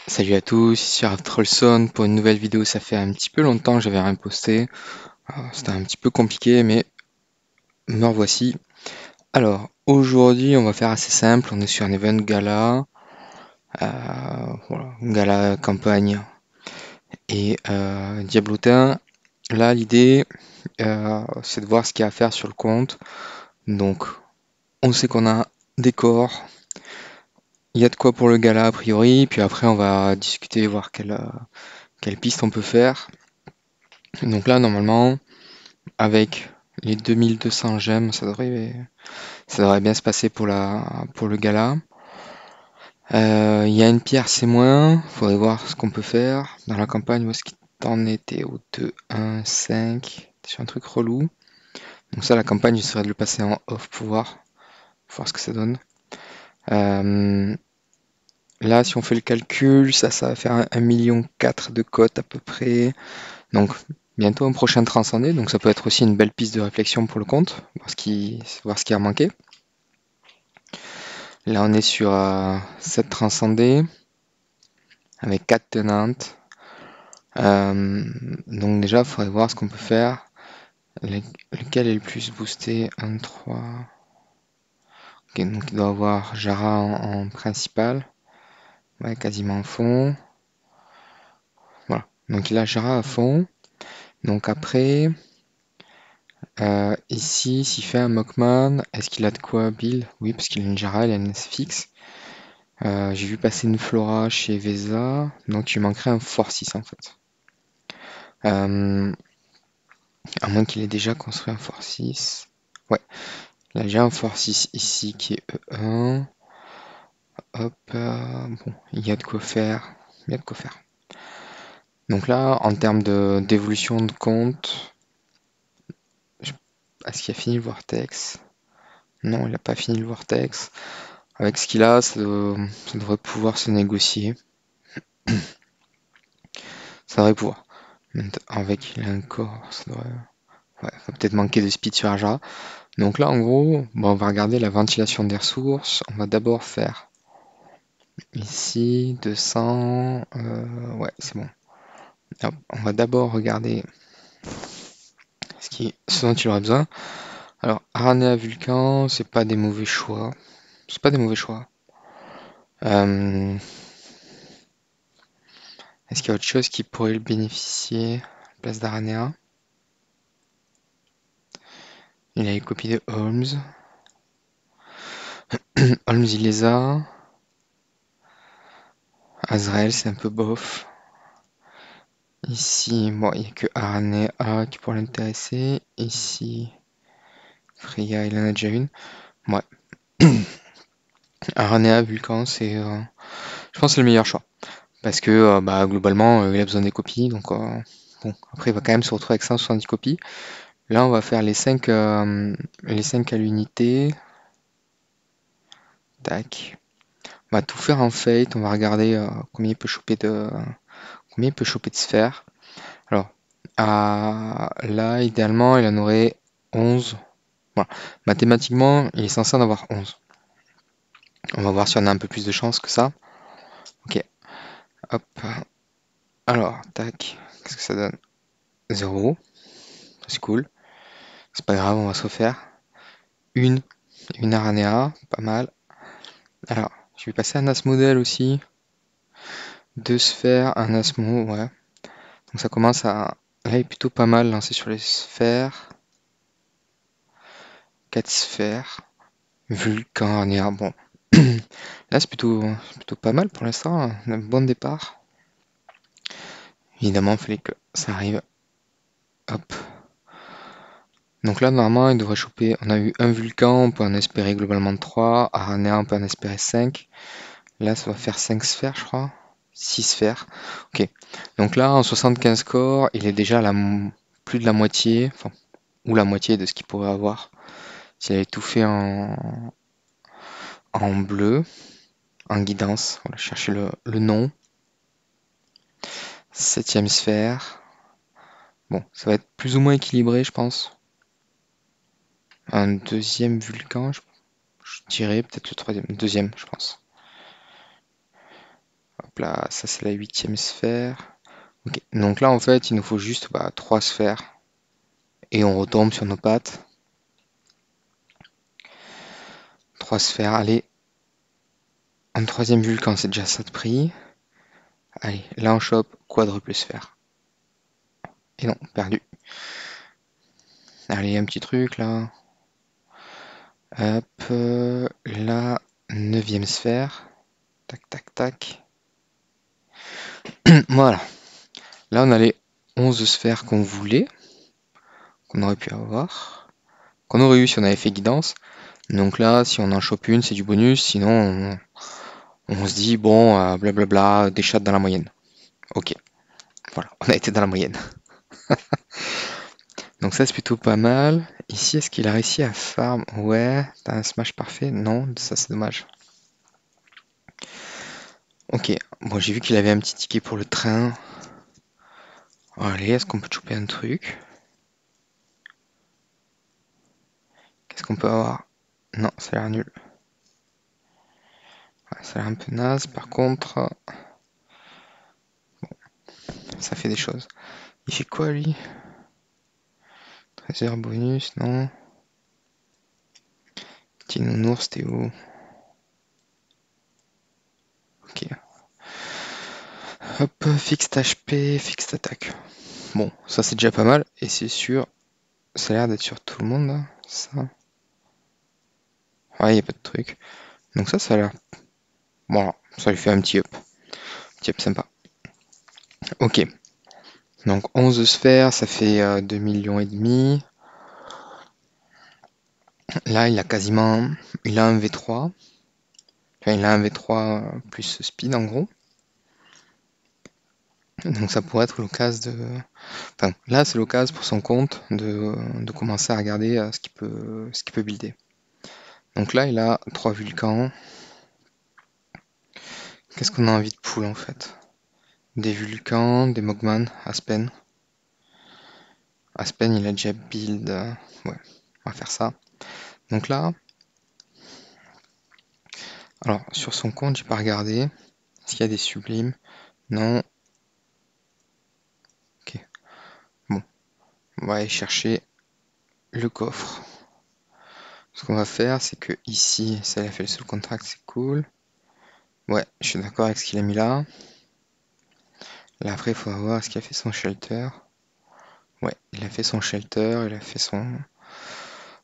Salut à tous, ici Trollson pour une nouvelle vidéo. Ça fait un petit peu longtemps que j'avais rien posté. C'était un petit peu compliqué, mais me revoici. Alors, aujourd'hui, on va faire assez simple. On est sur un event gala, voilà, gala campagne et diablotin. Là, l'idée, c'est de voir ce qu'il y a à faire sur le compte. Donc, on sait qu'on a des corps. Il y a de quoi pour le gala a priori. Puis après, on va discuter, voir quelle piste on peut faire. Donc là, normalement, avec les 2200 gemmes, ça devrait bien se passer pour le gala. Il y a une pierre, c'est moins. Faudrait voir ce qu'on peut faire. Dans la campagne, où est-ce qu'il t'en était au 2, 1, 5. T'es sur un truc relou. Donc ça, la campagne, j'essaierai de le passer en off pour voir ce que ça donne. Euh, Là, si on fait le calcul, ça va faire 1,4 million de cotes à peu près. Donc bientôt un prochain transcendé. Donc ça peut être aussi une belle piste de réflexion pour le compte. Voir ce qui a manqué. Là, on est sur 7 transcendés avec 4 tenantes. Donc déjà, il faudrait voir ce qu'on peut faire. Lequel est le plus boosté? 1, 3. Ok, donc il doit avoir Jara en principal. Ouais, quasiment en fond. Voilà. Donc il a Jara à fond. Donc après, ici, s'il fait un Mockman, est-ce qu'il a de quoi Bill? Oui, parce qu'il a une Jara, il a une S-Fix. J'ai vu passer une Flora chez Vesa. Donc il manquerait un Fort 6 en fait. Euh, À moins qu'il ait déjà construit un Fort 6. Ouais, il a déjà un Fort 6 ici qui est E1. Hop, bon, il y a de quoi faire. Il y a de quoi faire. Donc là, en termes d'évolution de compte, est-ce qu'il a fini le Vortex? Non, il n'a pas fini le Vortex. Avec ce qu'il a, ça devrait pouvoir se négocier. Ça devrait pouvoir. Avec il a un corps, ça devrait. Ouais, va peut-être manquer de speed sur Aja. Donc là, en gros, bon, on va regarder la ventilation des ressources. On va d'abord faire ici 200. Ouais, c'est bon. Hop, on va d'abord regarder ce dont il aura besoin. Alors, Aranea Vulcan, c'est pas des mauvais choix. C'est pas des mauvais choix. Euh, Est-ce qu'il y a autre chose qui pourrait le bénéficier à la place d'Aranea? Il a les copies de Holmes. Holmes, il les a. Azrael, c'est un peu bof. Ici, bon, il n'y a que Aranea qui pourrait l'intéresser. Ici, Freya, il en a déjà une. Ouais. Aranea, Vulcan, je pense que c'est le meilleur choix. Parce que bah, globalement, il a besoin des copies. Donc, bon, après, il va quand même se retrouver avec 170 copies. Là, on va faire les 5 à l'unité. Tac. On va tout faire en fate. On va regarder combien il peut choper de sphères. Alors, là, idéalement, il en aurait 11. Voilà. Mathématiquement, il est censé en avoir 11. On va voir si on a un peu plus de chance que ça. Ok, hop. Alors, tac. Qu'est-ce que ça donne? 0. C'est cool. C'est pas grave, on va se refaire. Une. Une Aranea. Pas mal. Alors, je vais passer un Asmodel aussi. Deux sphères, un Asmo, ouais. Donc ça commence à. Là, il est plutôt pas mal lancé sur les sphères. 4 sphères. Vulcan, Aranea. Bon. Là, c'est plutôt pas mal pour l'instant, hein. On a un bon départ. Évidemment, il fallait que ça arrive. Hop. Donc là, normalement, il devrait choper. On a eu un Vulcan, on peut en espérer globalement 3. Aranea, on peut en espérer 5. Là, ça va faire 5 sphères, je crois. 6 sphères. Ok. Donc là, en 75 corps, il est déjà à plus de la moitié, enfin, ou la moitié de ce qu'il pourrait avoir s'il avait tout fait en bleu, en guidance. On va chercher le nom. Septième sphère. Bon, ça va être plus ou moins équilibré, je pense. Un deuxième Vulcan, je dirais peut-être le troisième. Deuxième, je pense. Hop là, ça c'est la 8e sphère. Ok, donc là en fait il nous faut juste 3 sphères et on retombe sur nos pattes. 3 sphères, allez. Un troisième vulcan, c'est déjà ça de prix. Allez, là on chope quadruple sphère. Et non, perdu. Allez, un petit truc là. Hop, là, 9e sphère. Tac, tac, tac. Voilà. Là on a les 11 sphères qu'on voulait, qu'on aurait pu avoir, qu'on aurait eu si on avait fait guidance. Donc là, si on en chope une, c'est du bonus. Sinon, on se dit, bon, blablabla, des chattes dans la moyenne. Ok, voilà, on a été dans la moyenne. Donc ça, c'est plutôt pas mal. Ici, est-ce qu'il a réussi à farm? Ouais, t'as un smash parfait? Non, ça c'est dommage. Ok, bon, j'ai vu qu'il avait un petit ticket pour le train. Allez, est-ce qu'on peut choper un truc? Qu'est-ce qu'on peut avoir? Non, ça a l'air nul. Ouais, ça a l'air un peu naze. Par contre, ça fait des choses. Il fait quoi, lui? Trésor bonus, non? Petit nounours, t'es où? Ok. Hop, fixe HP, fixe attaque. Bon, ça c'est déjà pas mal. Et c'est sûr, ça a l'air d'être sur tout le monde, là. Ça. Ouais, y a pas de truc. Donc ça a l'air. Voilà, ça lui fait un petit up. Petit up sympa. Ok. Donc 11 sphères, ça fait 2 millions et demi. Là, il a quasiment. Il a un V3. Enfin, il a un V3 plus speed en gros. Donc ça pourrait être l'occasion de. Enfin, là, c'est l'occasion pour son compte de commencer à regarder ce qu'il peut builder. Donc là, il a 3 vulcans. Qu'est-ce qu'on a envie de pull en fait? Des vulcans, des Mogman, Aspen. Aspen, il a déjà build. Ouais, on va faire ça. Donc là, alors sur son compte, j'ai pas regardé. Est-ce qu'il y a des sublimes? Non. Ok. Bon, on va aller chercher le coffre. Ce qu'on va faire, c'est que ici, ça il a fait le seul contract, c'est cool. Ouais, je suis d'accord avec ce qu'il a mis là. Là après, il faut voir ce qu'il a fait son shelter. Ouais, il a fait son shelter, il a fait son.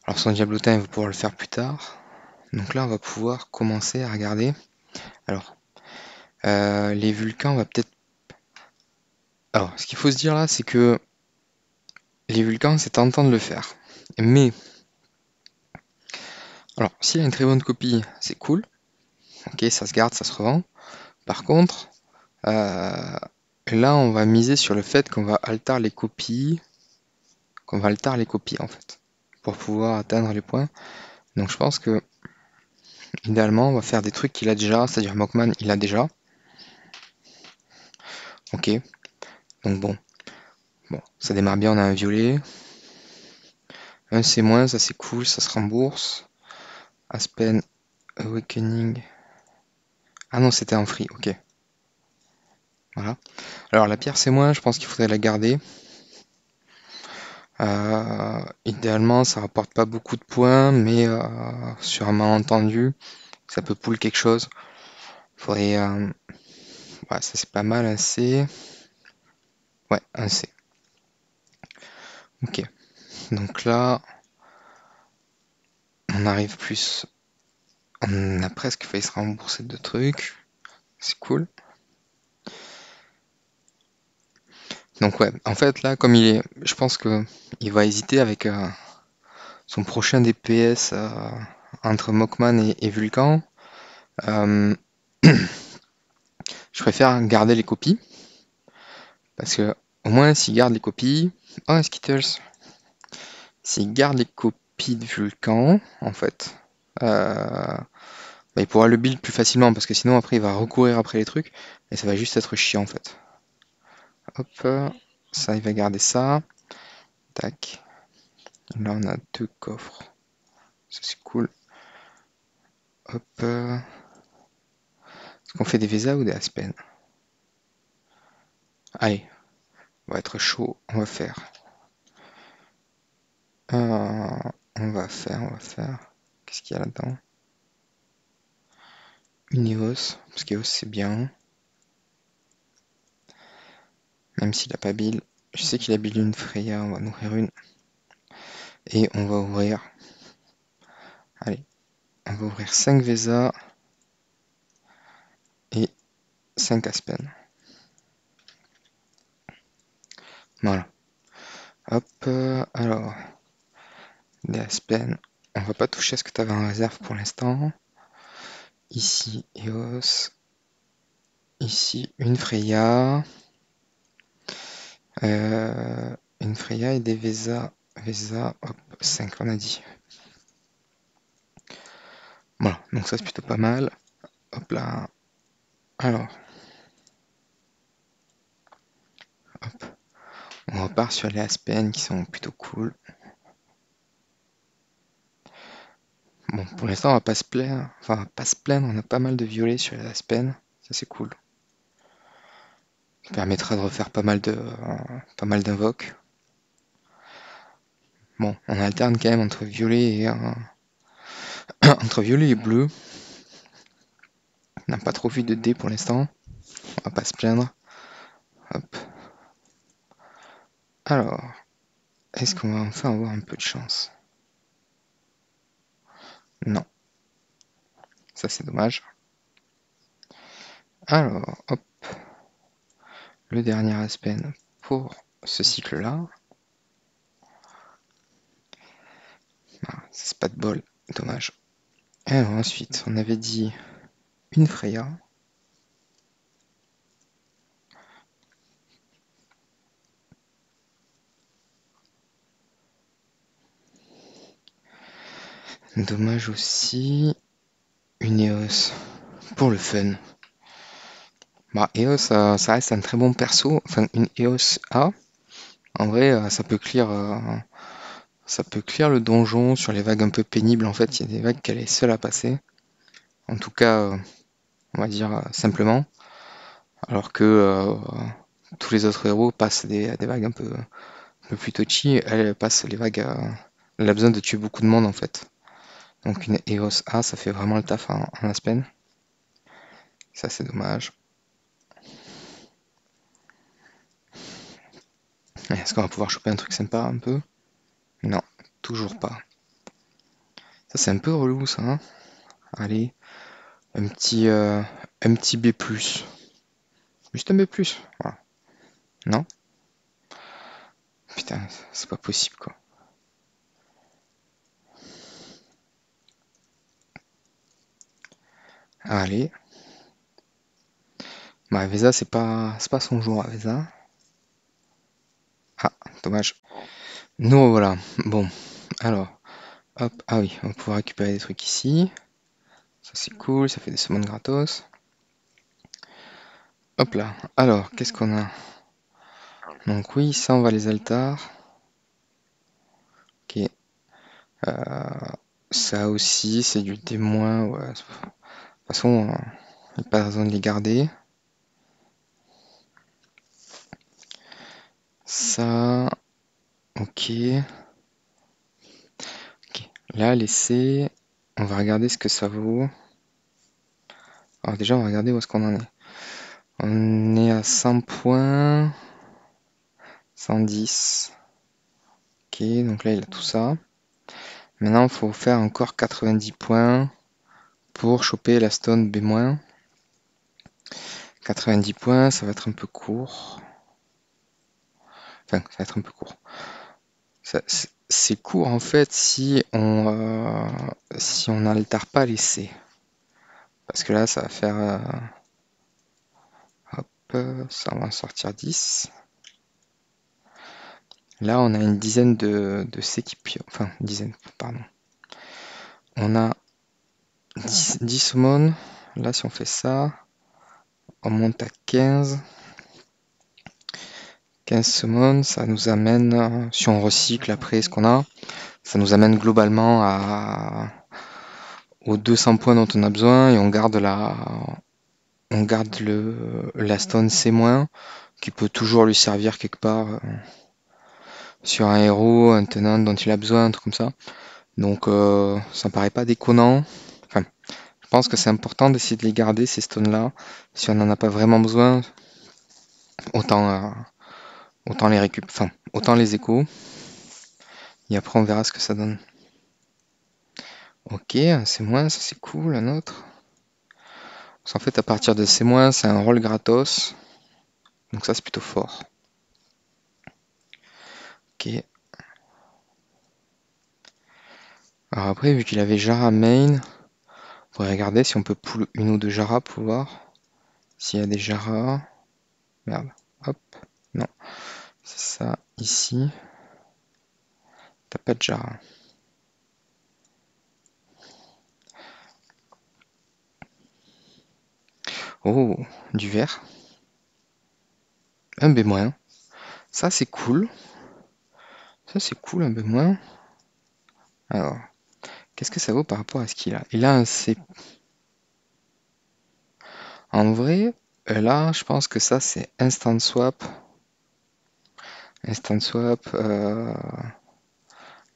Alors son diablotin, il va pouvoir le faire plus tard. Donc là, on va pouvoir commencer à regarder. Alors, les vulcans, on va peut-être. Alors, ce qu'il faut se dire là, c'est que les vulcans, c'est tentant de le faire. Mais, alors, s'il a une très bonne copie, c'est cool. Ok, ça se garde, ça se revend. Par contre, euh, là, on va miser sur le fait qu'on va alter les copies. Qu'on va alter les copies, en fait. Pour pouvoir atteindre les points. Donc, je pense que, idéalement, on va faire des trucs qu'il a déjà. C'est-à-dire, Mockman, il a déjà. Ok. Donc, bon. Bon, ça démarre bien, on a un violet. Un C-, ça c'est cool, ça se rembourse. Aspen Awakening. Ah non, c'était un free, ok. Voilà. Alors la pierre C-, je pense qu'il faudrait la garder. Idéalement, ça rapporte pas beaucoup de points, mais sur un malentendu, ça peut pull quelque chose. Faudrait. Ouais, ça c'est pas mal, un C. Ouais, un C. Ok. Donc là, on arrive plus. On a presque failli se rembourser de trucs. C'est cool. Donc ouais, en fait là, comme il est, je pense que il va hésiter avec son prochain DPS entre Mockman et Vulcan. Euh, je préfère garder les copies parce que au moins s'il garde les copies, oh Skittles, s'il garde les copies de Vulcan, en fait, il pourra le build plus facilement parce que sinon après il va recourir après les trucs et ça va juste être chiant en fait. Hop, ça il va garder ça. Tac. Là on a 2 coffres. Ça c'est cool. Hop. Est-ce qu'on fait des Vesa ou des Aspen? Allez, on va être chaud, on va faire. On va faire. Qu'est-ce qu'il y a là-dedans? Une EOS, parce qu'EOS c'est bien. Même s'il a pas build. Je sais qu'il a build une Freya, on va en ouvrir une. Et on va ouvrir. Allez, on va ouvrir 5 Vesa et 5 Aspen. Voilà. Hop, alors. Des Aspen. On va pas toucher à ce que tu avais en réserve pour l'instant. Ici, EOS. Ici, une Freya. Une Freya et des Vesa. Vesa, hop, 5 on a dit. Voilà, donc ça c'est plutôt pas mal. Hop là. Alors, hop. On repart sur les Aspen qui sont plutôt cool. Bon, pour l'instant on va pas se plaindre. Enfin, on va pas se plaindre, on a pas mal de violets sur les Aspen. Ça c'est cool. Ça permettra de refaire pas mal d'invoques. Bon, on alterne quand même entre violet et entre violet et bleu. On n'a pas trop vu de dés pour l'instant. On va pas se plaindre. Hop. Alors, est-ce qu'on va enfin avoir un peu de chance? Non. Ça c'est dommage. Alors, hop. Le dernier Aspen pour ce cycle-là. Ah, c'est pas de bol, dommage. Alors ensuite, on avait dit une Freya. Dommage aussi. Une EOS pour le fun. Bah, EOS, ça reste un très bon perso. Enfin, une EOS A. En vrai, ça peut clear le donjon sur les vagues un peu pénibles. En fait, il y a des vagues qu'elle est seule à passer. En tout cas, on va dire simplement. Alors que tous les autres héros passent des vagues un peu plus touchy. Elle passe les vagues. Elle a besoin de tuer beaucoup de monde en fait. Donc une EOS A, ça fait vraiment le taf en Aspen. Ça, c'est dommage. Est-ce qu'on va pouvoir choper un truc sympa un peu? Non, toujours pas. Ça, c'est un peu relou, ça. Hein. Allez, un petit B+. Juste un B+. Voilà. Non? Putain, c'est pas possible, quoi. Allez. Bah, Avesa, c'est pas son jour, Avesa. Ah, dommage. Nous, voilà. Bon, alors. Hop, ah oui, on va pouvoir récupérer des trucs ici. Ça, c'est cool, ça fait des summons gratos. Hop là. Alors, qu'est-ce qu'on a? Donc oui, ça, on va les altars. Ok. Ça aussi, c'est du témoin. Ouais. De toute façon, il n'y a pas raison de les garder. Ça, ok. Ok. Là, laisser. On va regarder ce que ça vaut. Alors déjà, on va regarder où est-ce qu'on en est. On est à 100 points. 110. Ok, donc là, il a tout ça. Maintenant, il faut faire encore 90 points pour choper la stone B-. 90 points, ça va être un peu court. Enfin, ça va être un peu court. C'est court en fait si on n'altère pas les C. Parce que là, ça va faire... hop, ça va en sortir 10. Là, on a une dizaine de C qui... Enfin, une dizaine, pardon. On a 10 summons. Là, si on fait ça, on monte à 15. 15 summons, ça nous amène, si on recycle après ce qu'on a, ça nous amène globalement aux 200 points dont on a besoin et on garde la stone C-, qui peut toujours lui servir quelque part sur un héros, un tenant dont il a besoin, un truc comme ça. Donc ça me paraît pas déconnant. Enfin, je pense que c'est important d'essayer de les garder, ces stones-là. Si on n'en a pas vraiment besoin, autant les enfin, autant les échos. Et après on verra ce que ça donne. Ok, c'est moins, ça c'est cool, un autre. Parce qu'en fait, à partir de C-, c'est un rôle gratos. Donc ça, c'est plutôt fort. Ok. Alors après, vu qu'il avait Jara main, on pourrait regarder si on peut pull une ou deux Jara pour voir. S'il y a des Jara. Merde. Hop. Non. C'est ça. Ici. T'as pas de Jara. Oh, du vert. Un B-. Ça, c'est cool. Ça, c'est cool, un B-. Alors, qu'est-ce que ça vaut par rapport à ce qu'il a? Il a un C. En vrai, là, je pense que ça, c'est instant swap. Instant swap, il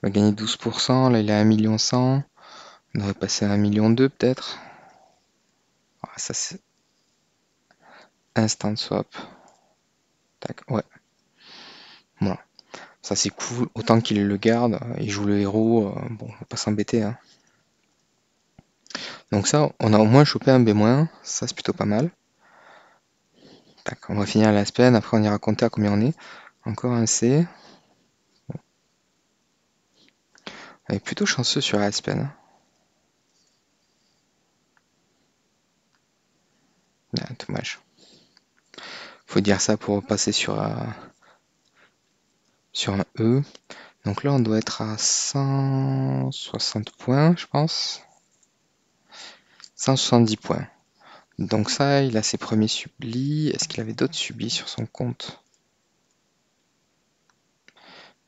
va gagner 12%. Là, il est à 1 million 100. On devrait passer à 1 million 2 peut-être. Ah, ça, c'est instant swap. Tac, ouais. Voilà. Ça, c'est cool. Autant qu'il le garde. Il joue le héros. Bon, on va pas s'embêter, hein. Donc ça, on a au moins chopé un B-. Ça, c'est plutôt pas mal. Tac, on va finir la semaine. Après, on ira compter à combien on est. Encore un C. On est plutôt chanceux sur la semaine. Ah, dommage. Faut dire ça pour passer sur un E. Donc là, on doit être à 160 points, je pense. 170 points. Donc ça, il a ses premiers sublis. Est-ce qu'il avait d'autres sublis sur son compte?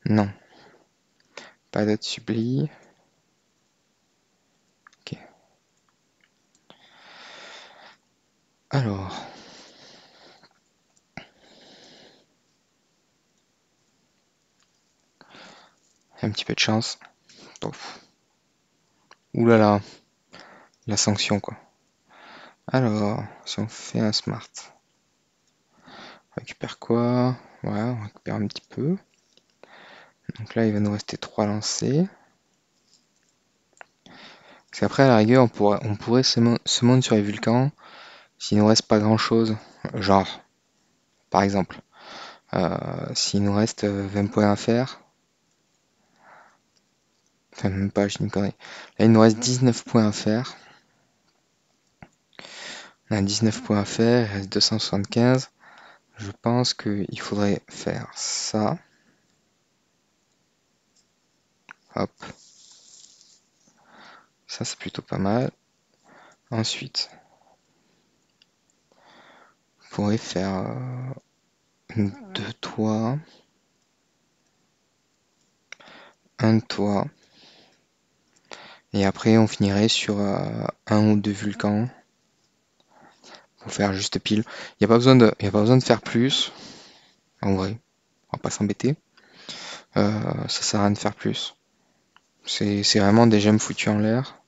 Non, pas d'autres sublis. Ok. Alors, un petit peu de chance. Ouf. Ouh là là, la sanction quoi. Alors, si on fait un smart, on récupère quoi? Ouais, on récupère un petit peu. Donc là, il va nous rester 3 lancers. Parce qu'après, à la rigueur, on pourrait se monter sur les vulcans s'il nous reste pas grand chose. Genre, par exemple, s'il nous reste 20 points à faire. Enfin, même pas, je dis une connerie. Là, il nous reste 19 points à faire. On a 19 points à faire, il reste 275. Je pense qu'il faudrait faire ça. Hop. Ça, c'est plutôt pas mal. Ensuite, on pourrait faire 2 toits. Un toit. Et après, on finirait sur un ou deux vulcans. Pour faire juste pile. Il n'y a pas besoin de faire plus. En vrai, on va pas s'embêter. Ça sert à rien de faire plus. C'est vraiment des gemmes foutues en l'air.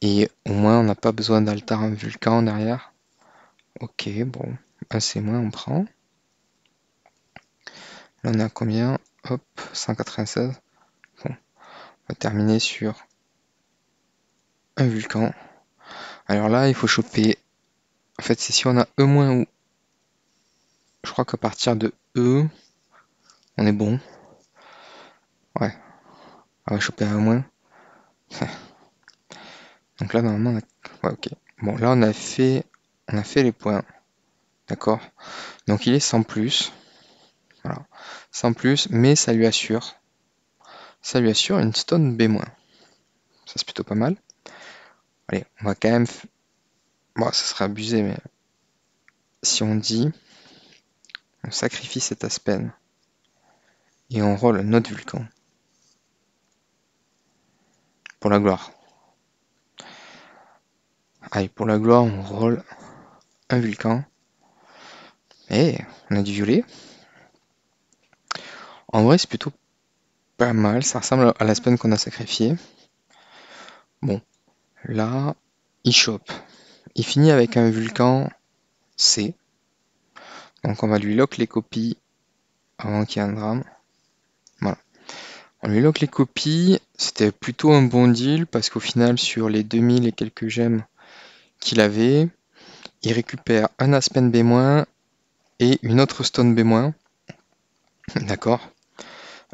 Et au moins, on n'a pas besoin d'altar en vulcan derrière. Ok, bon. Un c'est moins, on prend. Là, on a combien? Hop, 196. Bon, on va terminer sur un vulcan. Alors là, il faut choper. En fait, c'est si on a E- ou. Je crois qu'à partir de E, on est bon. Ouais, on va choper un E-. Donc là, normalement, ouais, ok. Bon, là, on a fait les points. D'accord? Donc il est sans plus. Voilà. Sans plus, mais ça lui assure une stone B-. Ça, c'est plutôt pas mal. Allez, on va quand même. Bon, ça serait abusé, mais si on dit, on sacrifie cet Aspen et on roll notre Vulcan pour la gloire. Allez, pour la gloire, on roll un Vulcan. Et on a du violet. En vrai, c'est plutôt pas mal. Ça ressemble à la semaine qu'on a sacrifiée. Bon, là, il chope. Il finit avec un Vulcan C. Donc on va lui lock les copies avant qu'il y ait un drame. Voilà. On lui lock les copies. C'était plutôt un bon deal parce qu'au final, sur les 2000 et quelques gemmes qu'il avait, il récupère un Aspen B- et une autre Stone B-. D'accord.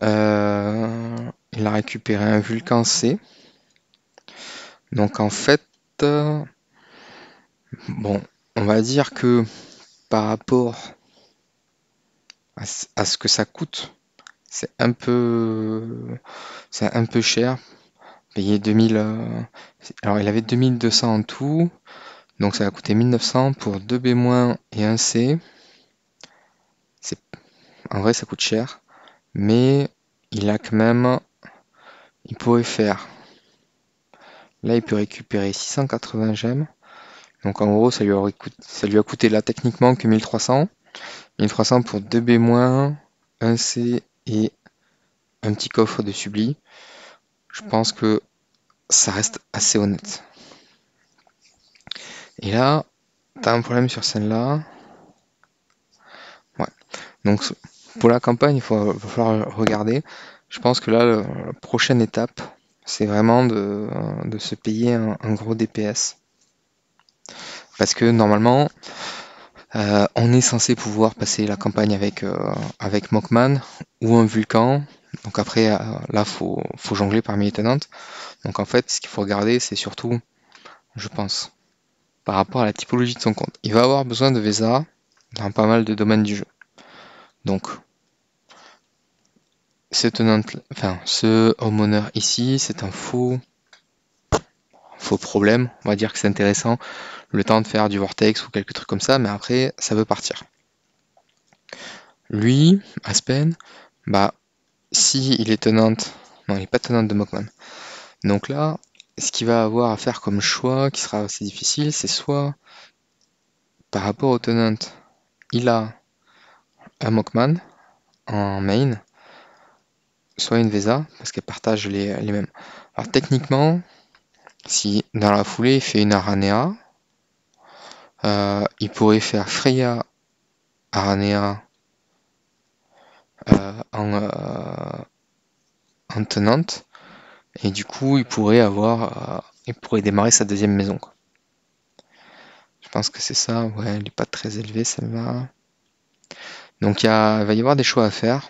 Il a récupéré un Vulcan C. Donc en fait, euh, bon, on va dire que par rapport à ce que ça coûte, c'est c'est un peu cher. Payer 2000, alors il avait 2200 en tout, donc ça va coûter 1900 pour 2 B- et un C. C'est, en vrai, ça coûte cher, mais il a quand même, il pourrait faire. Là, il peut récupérer 680 gemmes. Donc en gros, ça lui a coûté là techniquement que 1300. 1300 pour 2 B-, un C et un petit coffre de Subli. Je pense que ça reste assez honnête. Et là, t'as un problème sur celle-là. Ouais. Donc pour la campagne, va falloir regarder. Je pense que là, la prochaine étape, c'est vraiment de se payer un gros DPS. Parce que normalement, on est censé pouvoir passer la campagne avec Mockman ou un Vulcan. Donc après, là, faut jongler parmi les tenantes. Donc en fait, ce qu'il faut regarder, c'est surtout, je pense, par rapport à la typologie de son compte. Il va avoir besoin de Vesa dans pas mal de domaines du jeu. Donc, ce homeowner ici, c'est un faux problème. On va dire que c'est intéressant le temps de faire du vortex ou quelques trucs comme ça, mais après, ça veut partir. Lui, Aspen, bah, si il est tenante, non, il n'est pas tenante de Mockman. Donc là, ce qu'il va avoir à faire comme choix, qui sera assez difficile, c'est soit par rapport au tenant, il a un Mockman en main, soit une Vesa, parce qu'elles partagent les mêmes. Alors techniquement, si dans la foulée il fait une Aranea, il pourrait faire Freya Aranea en tenante, et du coup il pourrait démarrer sa deuxième maison, quoi. Je pense que c'est ça, ouais, elle n'est pas très élevée celle-là. Donc il va y avoir des choix à faire.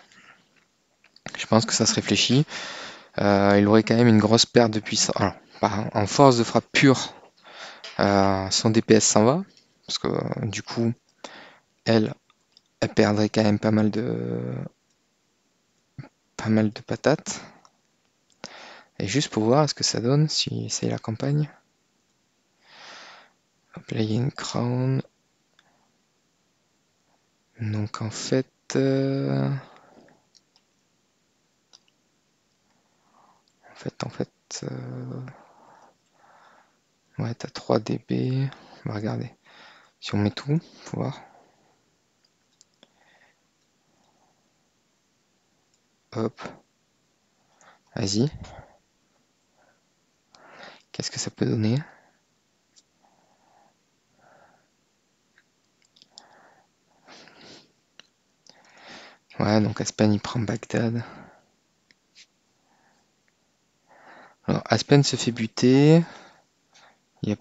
Je pense que ça se réfléchit. Il aurait quand même une grosse perte de puissance. Alors, en force de frappe pure, son DPS s'en va. Parce que du coup, elle, elle perdrait quand même pas mal de patates. Et juste pour voir ce que ça donne si c'est la campagne. Hop là, il y a une crown. Donc euh, en fait, ouais, t'as 3 dB. On va regarder. Si on met tout, faut voir. Hop, vas-y. Qu'est-ce que ça peut donner? Ouais, donc Aspen il prend Bagdad. Alors Aspen se fait buter. Il y a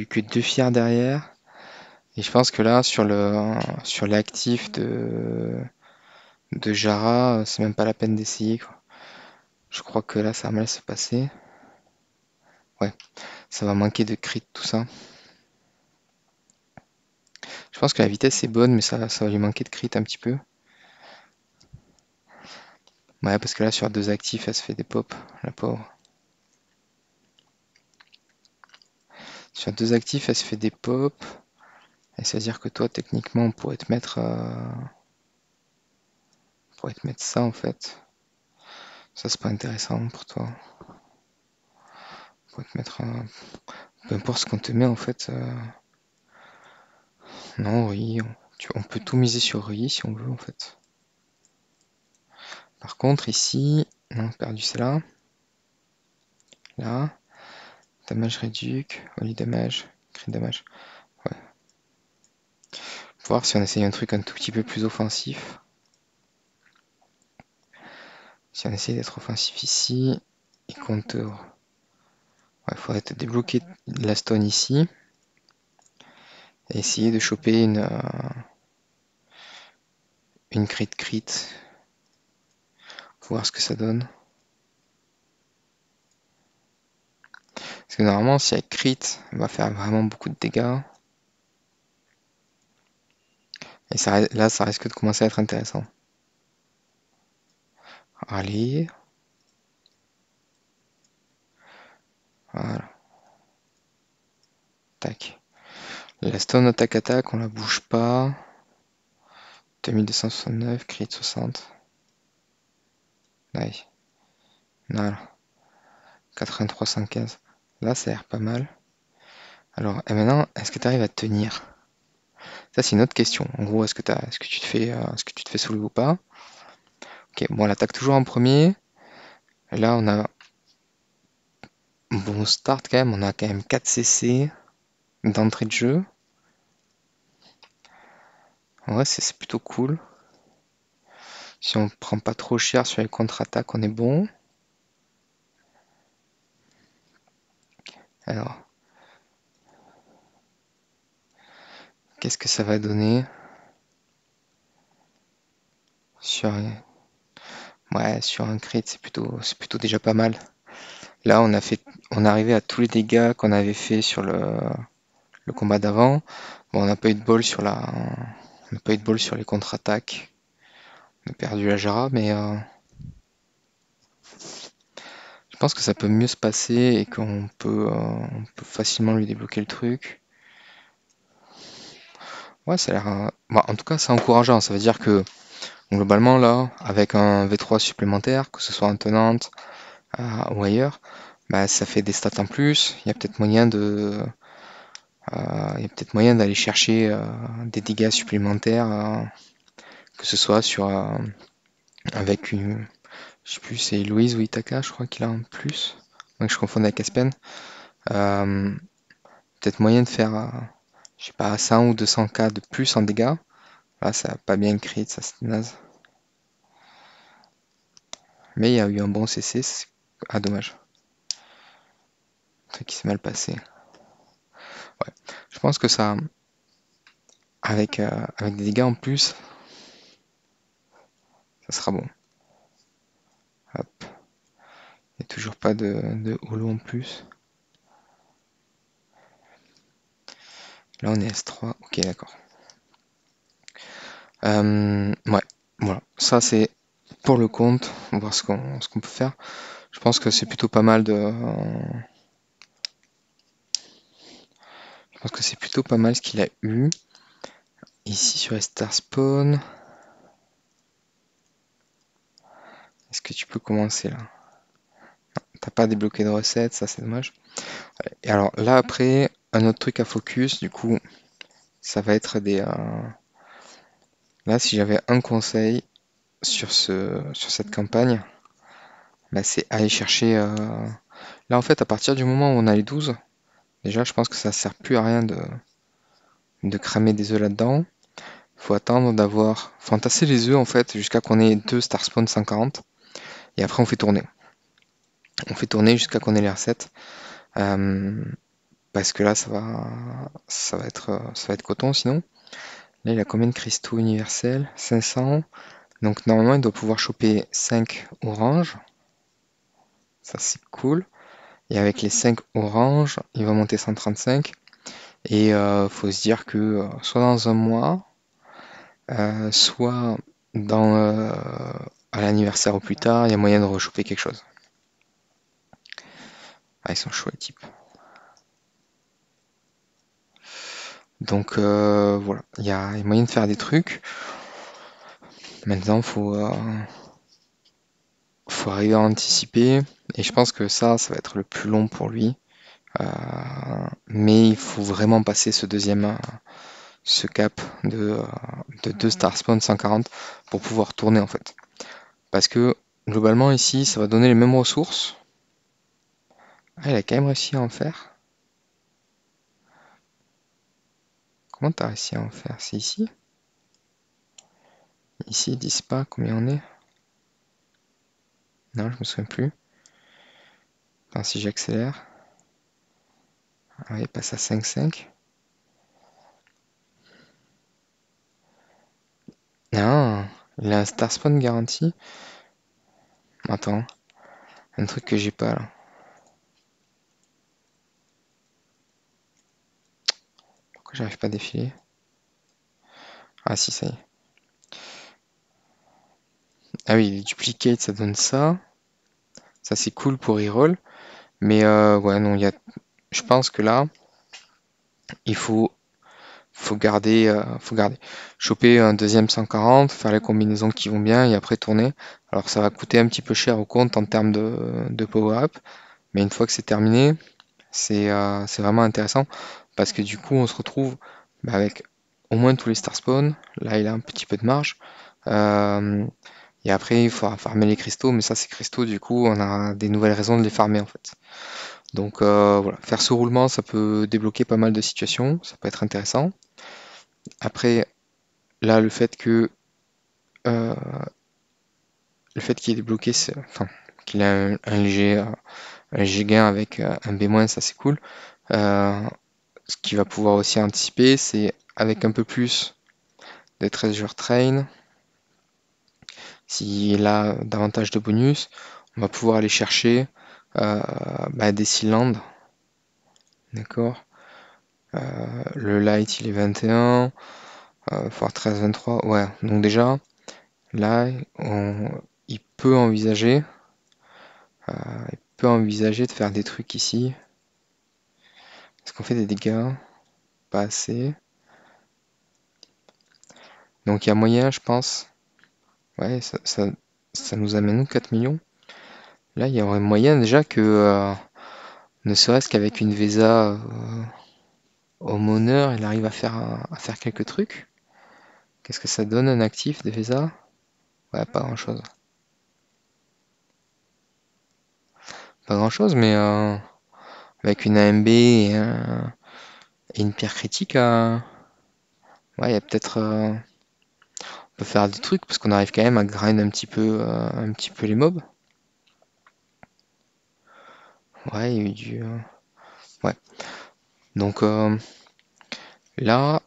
eu que 2 fiers derrière. Et je pense que là, sur l'actif de Jara, c'est même pas la peine d'essayer, quoi. Je crois que là, ça va mal se passer. Ouais, ça va manquer de crit, tout ça. Je pense que la vitesse est bonne, mais ça va lui manquer de crit un petit peu. Ouais, parce que là, sur 2 actifs, elle se fait des pops, la pauvre. Sur 2 actifs, elle se fait des pops. Et c'est-à-dire que toi, techniquement, on pourrait te mettre ça, en fait. Ça, c'est pas intéressant pour toi. On pourrait te mettre un... Peu importe ce qu'on te met, en fait. Non, oui, on peut tout miser sur Rui si on veut en fait. Par contre, ici, non, perdu c'est là. Là, damage réduc, holy damage, crit damage. Ouais. Voir si on essaye un truc un tout petit peu plus offensif. Si on essaye d'être offensif ici, et qu'on te... Ouais, faudrait te débloquer la stone ici. Et essayer de choper une crit. Faut voir ce que ça donne. Parce que normalement, si elle crit, elle va faire vraiment beaucoup de dégâts. Et ça, là, ça risque de commencer à être intéressant. Allez. Voilà. Tac. La stone attaque, on la bouge pas. 2269, crit 60. Nice. Voilà. 83, 115. Là, ça a l'air pas mal. Alors, et maintenant, est-ce que tu arrives à tenir? Ça, c'est une autre question. En gros, est-ce que tu te fais soulever ou pas? Ok, bon, elle attaque toujours en premier. Là, on a bon start quand même. On a quand même 4 CC d'entrée de jeu. En vrai, c'est plutôt cool. Si on prend pas trop cher sur les contre-attaques, on est bon. Alors, qu'est-ce que ça va donner sur sur un crit, c'est plutôt déjà pas mal. Là, on est arrivé à tous les dégâts qu'on avait fait sur le combat d'avant. Bon, on n'a pas eu de bol on n'a pas eu de bol sur les contre-attaques. On a perdu la Jara, mais je pense que ça peut mieux se passer et on peut facilement lui débloquer le truc. Ouais, ça a l'air. En tout cas, c'est encourageant. Ça veut dire que globalement, là, avec un V3 supplémentaire, que ce soit en tenante ou ailleurs, bah, ça fait des stats en plus. Il y a peut-être moyen d'aller chercher des dégâts supplémentaires, que ce soit avec une. Je sais plus, c'est Louise ou Itaka, je crois qu'il a un plus. Donc je confonds avec Aspen. Euh, Peut-être moyen de faire, je sais pas, 100 ou 200k de plus en dégâts. Là, ça a pas bien crit, ça c'est naze. Mais il y a eu un bon CC. Ah, dommage. Un truc qui s'est mal passé. Ouais. Je pense que ça, avec des dégâts en plus, ça sera bon. Hop. Il n'y a toujours pas de holo en plus. Là, on est S3. Ok, d'accord. Ouais, voilà. Ça, c'est pour le compte. On va voir ce qu'on peut faire. Je pense que c'est plutôt pas mal Je pense que c'est plutôt pas mal ce qu'il a eu. Ici sur les Star Spawn. Est-ce que tu peux commencer là? T'as pas débloqué de recette, ça c'est dommage. Et alors là après, un autre truc à focus, du coup, ça va être Là, si j'avais un conseil sur cette campagne, bah, c'est aller chercher. Là en fait, à partir du moment où on a les 12, déjà je pense que ça sert plus à rien de cramer des œufs là-dedans. Faut attendre d'avoir. Faut entasser les œufs en fait jusqu'à qu'on ait 2 Star Spawn 140. Et après on fait tourner. On fait tourner jusqu'à qu'on ait les recettes. Euh, Parce que là ça va être coton sinon. Là il a combien de cristaux universels? 500. Donc normalement il doit pouvoir choper 5 oranges. Ça c'est cool. Et avec les 5 oranges, il va monter 135. Et faut se dire que soit dans un mois, soit à l'anniversaire ou plus tard, il y a moyen de rechoper quelque chose. Ah, ils sont chauds les types. Donc voilà, il y a moyen de faire des trucs. Maintenant, faut arriver à anticiper. Et je pense que ça va être le plus long pour lui. Mais il faut vraiment passer ce cap de 2 star spawn 140 pour pouvoir tourner en fait. Parce que globalement ici, ça va donner les mêmes ressources. Ah, il a quand même réussi à en faire. Comment t'as réussi à en faire? C'est ici? Ici, ils disent pas combien on est. Non, je me souviens plus. Enfin, si j'accélère. Ah oui, il passe à 5,5. Non, il a un star spawn garanti. Attends, un truc que j'ai pas là. Pourquoi j'arrive pas à défiler? Ah si, ça y est. Ah oui, les duplicates, ça donne ça. Ça c'est cool pour reroll. Mais ouais, non, je pense que là, il faut garder. Choper un deuxième 140, faire les combinaisons qui vont bien et après tourner. Alors ça va coûter un petit peu cher au compte en termes de power-up. Mais une fois que c'est terminé, c'est vraiment intéressant parce que du coup on se retrouve bah, avec au moins tous les star spawns. Là il a un petit peu de marge. Euh, et après il faudra farmer les cristaux, mais ça ces cristaux du coup on a des nouvelles raisons de les farmer en fait. Donc voilà, faire ce roulement ça peut débloquer pas mal de situations, ça peut être intéressant. Après là euh, le fait qu'il est débloqué, enfin qu'il a un léger gain avec un B-, ça c'est cool. Euh, Ce qu'il va pouvoir aussi anticiper, c'est avec un peu plus de treasure train, s'il a davantage de bonus, on va pouvoir aller chercher bah, des cylindres, d'accord. Le light il est 21, Fortress 23, ouais. Donc déjà, là, il peut envisager, euh, il peut envisager de faire des trucs ici. Est-ce qu'on fait des dégâts? Pas assez. Donc il y a moyen, je pense. Ouais, ça nous amène où 4 millions? Là, il y aurait moyen déjà que, ne serait-ce qu'avec une Vesa Homeowner, il arrive à faire quelques trucs. Qu'est-ce que ça donne un actif de Vesa? Ouais, pas grand-chose. Pas grand-chose, mais avec une AMB et une pierre critique, ouais, il y a peut-être, on peut faire des trucs parce qu'on arrive quand même à grind un petit peu les mobs. Ouais, il y a eu ouais. Donc là,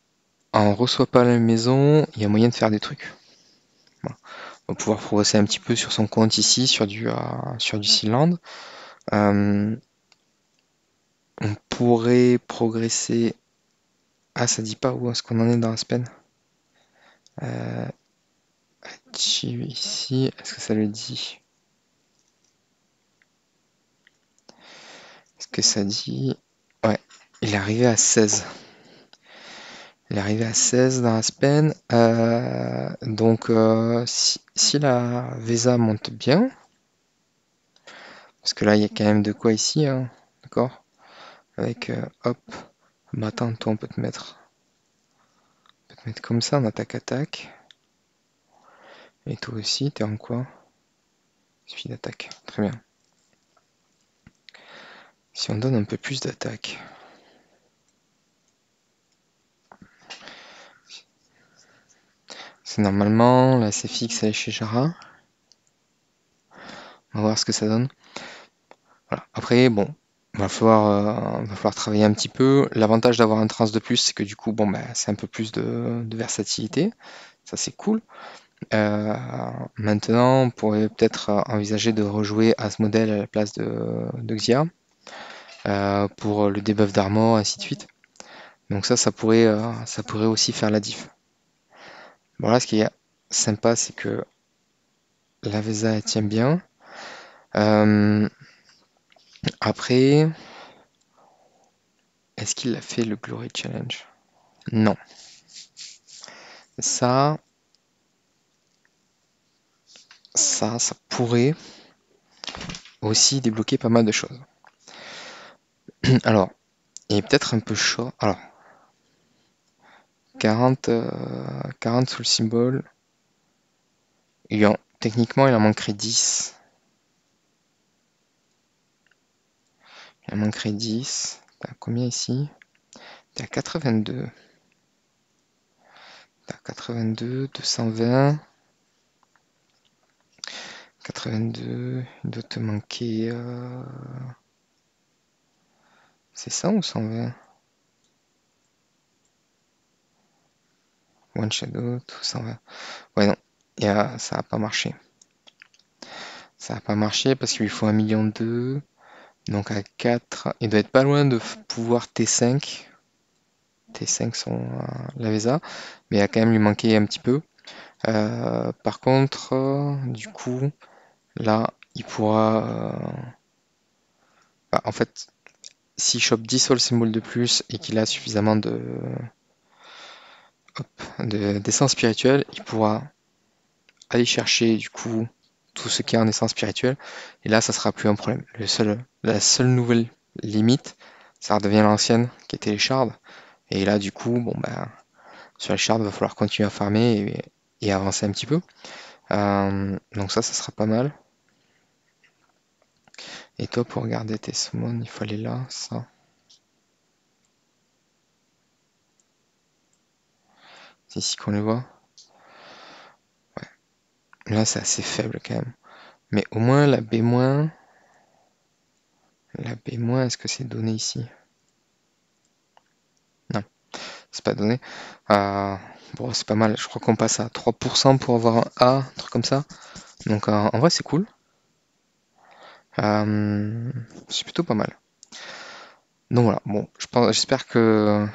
on reçoit pas la maison, il y a moyen de faire des trucs. Voilà. On va pouvoir progresser un petit peu sur son compte ici, sur du Sealand. Euh, on pourrait progresser. Ah, ça dit pas où est-ce qu'on en est dans la semaine. Euh, ici, est-ce que ça le dit? Est-ce que ça dit? Ouais, il est arrivé à 16. Il est arrivé à 16 dans la semaine. Donc, si la Vesa monte bien, parce que là, il y a quand même de quoi ici, hein, d'accord? Avec, hop, bah attends, toi, on peut te mettre comme ça en attaque-attaque. Et toi aussi, t'es en quoi? Il suffit d'attaque. Très bien. Si on donne un peu plus d'attaque. C'est normalement, là c'est fixe, elle est chez Jara. On va voir ce que ça donne. Voilà. Après, bon, va falloir travailler un petit peu. L'avantage d'avoir un trans de plus, c'est que du coup, bon, bah, c'est un peu plus de versatilité. Ça, c'est cool. Euh, Maintenant, on pourrait peut-être envisager de rejouer à ce modèle à la place de Xia pour le debuff d'armor, ainsi de suite. Donc ça pourrait aussi faire la diff. Bon là, ce qui est sympa, c'est que la Vesa elle tient bien. Euh, Après, est-ce qu'il a fait le Glory Challenge? Non. Ça, ça pourrait aussi débloquer pas mal de choses. Alors, il est peut-être un peu chaud. Alors, 40 sous le symbole. Techniquement, il en manquerait 10. Il en manquerait 10. T'as combien ici? T'as 82. T'as 82, 220. 82. Il doit te manquer. C'est ça ou 120? One Shadow, tout 120. Ouais, non. Ça n'a pas marché. Ça n'a pas marché parce qu'il lui faut 1,2 million. Donc à 4, il doit être pas loin de pouvoir T5. T5 sont la VESA, mais il va quand même lui manquer un petit peu. Par contre, du coup, là, il pourra. En fait, s'il chope 10 sols symbole de plus et qu'il a suffisamment d'essence spirituelle, il pourra aller chercher du coup tout ce qui est en essence spirituelle. Et là, ça sera plus un problème. La seule nouvelle limite, ça redevient l'ancienne qui était les shards. Et là, du coup, bon ben, sur les shards, il va falloir continuer à farmer et avancer un petit peu. Donc ça sera pas mal. Et toi, pour regarder tes summons, il faut aller là, ça. C'est ici qu'on les voit. Là, c'est assez faible quand même. Mais au moins, la B-, est-ce que c'est donné ici? Non, c'est pas donné. Bon, c'est pas mal. Je crois qu'on passe à 3% pour avoir un A, un truc comme ça. Donc en vrai, c'est cool. C'est plutôt pas mal. Donc voilà, bon, j'espère que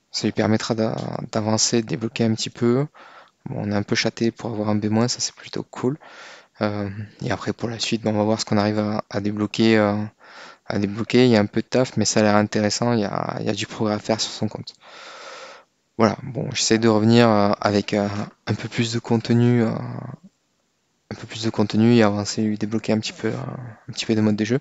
ça lui permettra d'avancer, de débloquer un petit peu. Bon, on est un peu chaté pour avoir un B-, ça c'est plutôt cool. Et après pour la suite, bon, on va voir ce qu'on arrive à débloquer. Il y a un peu de taf, mais ça a l'air intéressant. Il y a du progrès à faire sur son compte. Voilà, bon, j'essaie de revenir avec un peu plus de contenu, et avancer, lui débloquer un petit peu des modes de jeu.